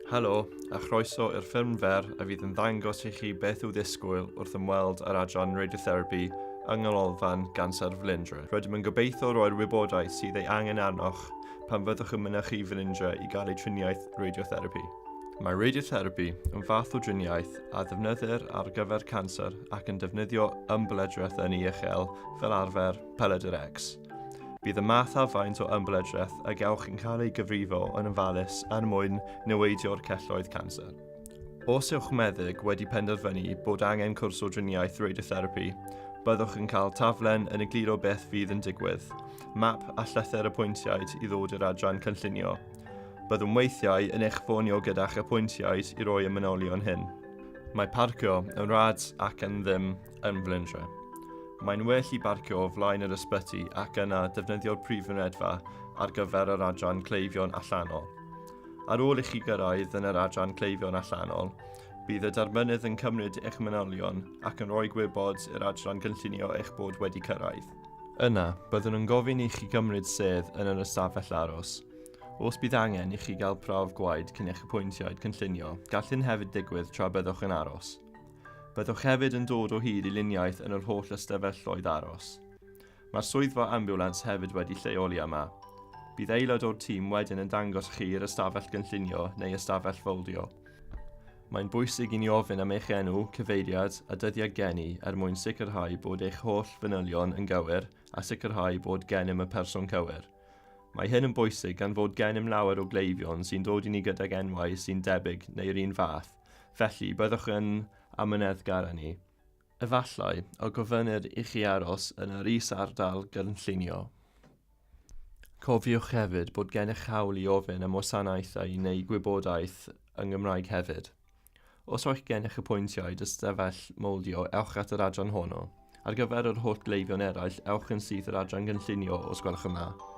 Helo, a chroeso i'r ffilm fer a fydd yn ddangos i chi beth yw ddisgwyl wrth ymweld ar adran Radiotherapi Nghanolfan Ganser Felindre. Rydym yn gobeithio roi'r wybodaeth sydd ei angen arnoch pan fyddwch yn mynychu Felindre i gael ei triniaeth radiotherapi. Mae radiotherapi yn fath o driniaeth a ddefnyddir ar gyfer canser ac yn defnyddio ymbyledreth yn ei uchel fel arfer peledr X. Bydd y math a faint o ymbyledreth a gewch yn cael ei gyfrifo yn ofalus er mwyn newidio'r celloedd canser. Os yw'ch meddyg wedi penderfynu bod angen cwrs o driniaeth radiotherapi, byddwch yn cael taflen yn egluro beth fydd yn digwydd, map a llythyr apwyntiaid i ddod i'r adran cynllunio. Byddwn weithiau yn eich ffonio gyda'ch apwyntiaid i roi y manylion hyn. Mae parcio yn rad ac yn ddim yn Felindre. Mae'n well i barcio o flaen yr ysbyty ac yna defnyddio'r prif mynedfa ar gyfer yr adran cleifion allanol. Ar ôl i chi gyrraedd yn yr adran cleifion allanol, bydd y derbynnydd yn cymryd eich manylion ac yn rhoi gwybod i'r adran cynllunio eich bod wedi cyrraedd. Yna, byddwn yn gofyn i chi gymryd sedd yn yr ystafell aros. Os bydd angen i chi gael prawf gwaed cyn eich apwyntiaid cynllunio, gall hyn hefyd digwydd tra byddwch yn aros. Byddwch hefyd yn dod o hyd i luniaeth yn yr holl ystafelloedd aros. Mae'r swyddfa ambiwlans hefyd wedi lleoli yma. Bydd aelod o'r tîm wedyn yn dangos chi i'r ystafell gynllunio neu ystafell foldio. Mae'n bwysig i ni ofyn am eich enw, cyfeiriad a dyddiau geni mwyn sicrhau bod eich holl fanylion yn gywir a sicrhau bod gennym y person cywir. Mae hyn yn bwysig gan fod gennym lawer o gleifion sy'n dod i ni gydag enwau sy'n debyg neu'r un fath, felly byddwch yn amyneddgar â ni. Efallai, o gofynnir i chi aros yn yr is-ardal gynllunio. Cofiwch hefyd bod gennych hawl i ofyn am wasanaethau neu gwybodaeth yng Nghymraeg hefyd. Os oes gennych apwyntiaid ystafell moldio, ewch at yr adran honno. Ar gyfer yr holl gleifion eraill, ewch yn syth yr adran gynllunio os gwelwch yn dda.